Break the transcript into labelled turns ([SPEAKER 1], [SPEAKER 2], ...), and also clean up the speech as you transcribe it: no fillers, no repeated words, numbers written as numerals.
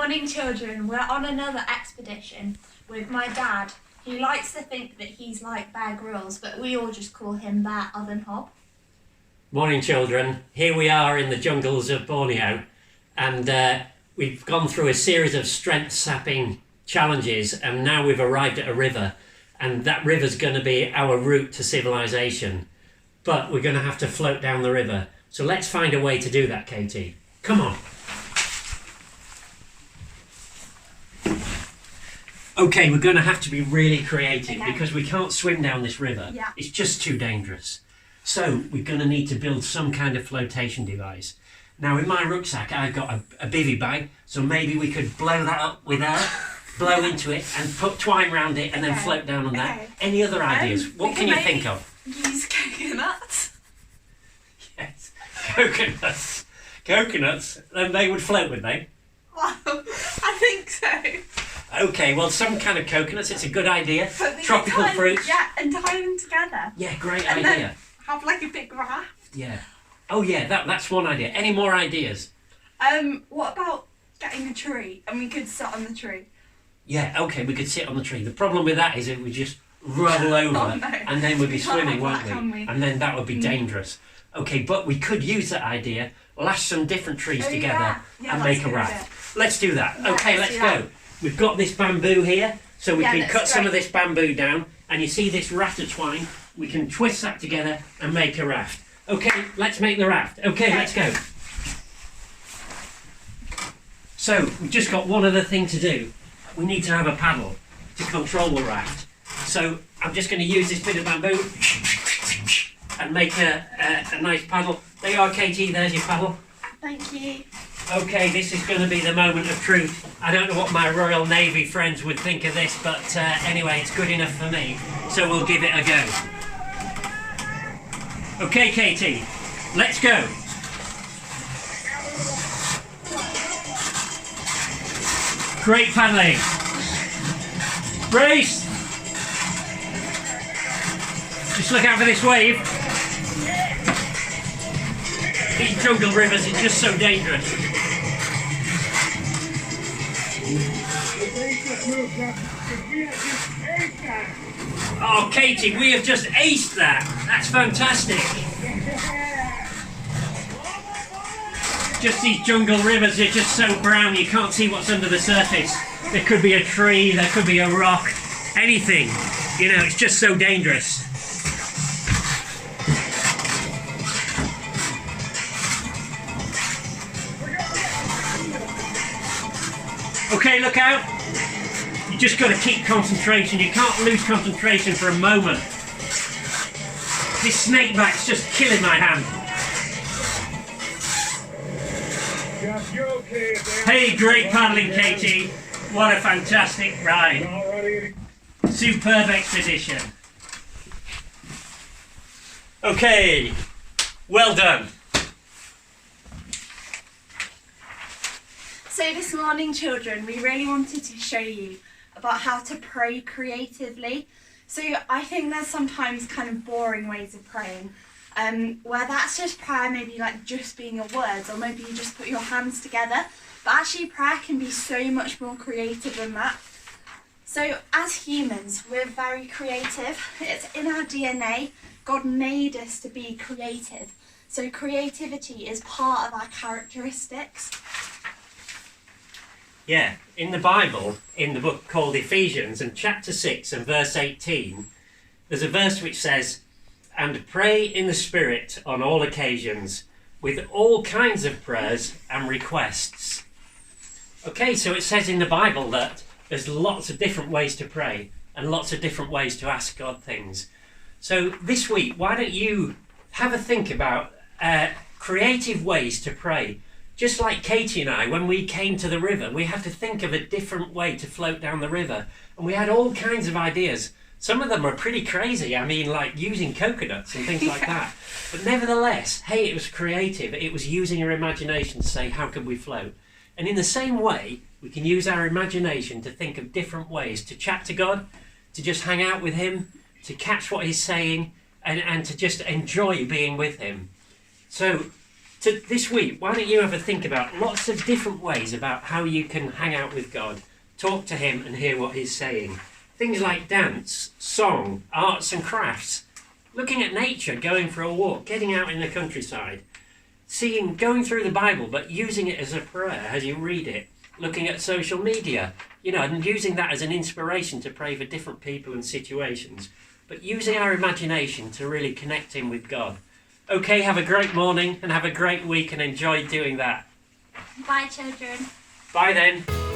[SPEAKER 1] Morning, children. We're on another expedition with my dad. He likes to think that he's like Bear Grylls, but we all just call him Bear Oven-Hob.
[SPEAKER 2] Morning, children. Here we are in the jungles of Borneo, and we've gone through a series of strength-sapping challenges, and now we've arrived at a river, and that river's going to be our route to civilization. But we're going to have to float down the river. So let's find a way to do that, Katie. Come on. Okay, we're going to have to be really creative because we can't swim down this river.
[SPEAKER 1] Yeah.
[SPEAKER 2] It's just too dangerous. So we're going to need to build some kind of flotation device. Now in my rucksack I've got a bivy bag, so maybe we could blow that up with air, blow into it and put twine around it and then float down on that. Any other ideas? What can you think of?
[SPEAKER 1] Use coconuts.
[SPEAKER 2] Yes, coconuts. Coconuts, then they would float, would they?
[SPEAKER 1] Well, I think so.
[SPEAKER 2] Okay, well, some kind of coconuts, it's a good idea. Tropical fruits.
[SPEAKER 1] Yeah, and tie them together.
[SPEAKER 2] Yeah, great
[SPEAKER 1] and
[SPEAKER 2] idea.
[SPEAKER 1] Then have like a big raft.
[SPEAKER 2] Yeah. Oh yeah, that's one idea. Any more ideas?
[SPEAKER 1] What about getting a tree and we could sit on the tree?
[SPEAKER 2] Yeah, okay, we could sit on the tree. The problem with that is it would just roll over and then we'd be swimming, won't we? And then that would be dangerous. Okay, but we could use that idea, lash some different trees together and make a raft. Let's do that.
[SPEAKER 1] Yeah,
[SPEAKER 2] okay, let's go. We've got this bamboo here, so we can cut some of this bamboo down, and you see this raft of twine, we can twist that together and make a raft. Okay, let's make the raft. Okay, let's go. So, we've just got one other thing to do. We need to have a paddle to control the raft. So, I'm just going to use this bit of bamboo and make a nice paddle. There you are, Katie, there's your paddle.
[SPEAKER 1] Thank you.
[SPEAKER 2] Okay, this is going to be the moment of truth. I don't know what my Royal Navy friends would think of this, but anyway, it's good enough for me, so we'll give it a go. Okay, Katie, let's go. Great paddling. Brace. Just look out for this wave. These jungle rivers are just so dangerous. Oh, Katie, we have just aced that. That's fantastic. Just these jungle rivers are just so brown you can't see what's under the surface. There could be a tree, there could be a rock, anything. You know, it's just so dangerous. Okay, look out. You just got to keep concentration. You can't lose concentration for a moment. This snake bite's just killing my hand. Hey, great paddling, Katie. What a fantastic ride. Superb expedition. Okay, well done.
[SPEAKER 1] So this morning, children, we really wanted to show you about how to pray creatively. So I think there's sometimes kind of boring ways of praying, where that's just prayer, maybe like just being your words, or maybe you just put your hands together. But actually prayer can be so much more creative than that. So as humans, we're very creative. It's in our DNA. God made us to be creative. So creativity is part of our characteristics.
[SPEAKER 2] Yeah, in the Bible, in the book called Ephesians, and chapter 6 and verse 18, there's a verse which says, "And pray in the Spirit on all occasions, with all kinds of prayers and requests." Okay, so it says in the Bible that there's lots of different ways to pray and lots of different ways to ask God things. So this week, why don't you have a think about creative ways to pray? Just like Katie and I, when we came to the river, we had to think of a different way to float down the river. And we had all kinds of ideas. Some of them are pretty crazy. I mean, like using coconuts and things like that. But nevertheless, hey, it was creative. It was using your imagination to say, how can we float? And in the same way, we can use our imagination to think of different ways to chat to God, to just hang out with him, to catch what he's saying, and to just enjoy being with him. So this week, why don't you have a think about lots of different ways about how you can hang out with God, talk to him and hear what he's saying. Things like dance, song, arts and crafts, looking at nature, going for a walk, getting out in the countryside, going through the Bible but using it as a prayer as you read it, looking at social media, and using that as an inspiration to pray for different people and situations, but using our imagination to really connect in with God. Okay, have a great morning and have a great week and enjoy doing that.
[SPEAKER 1] Bye, children.
[SPEAKER 2] Bye then.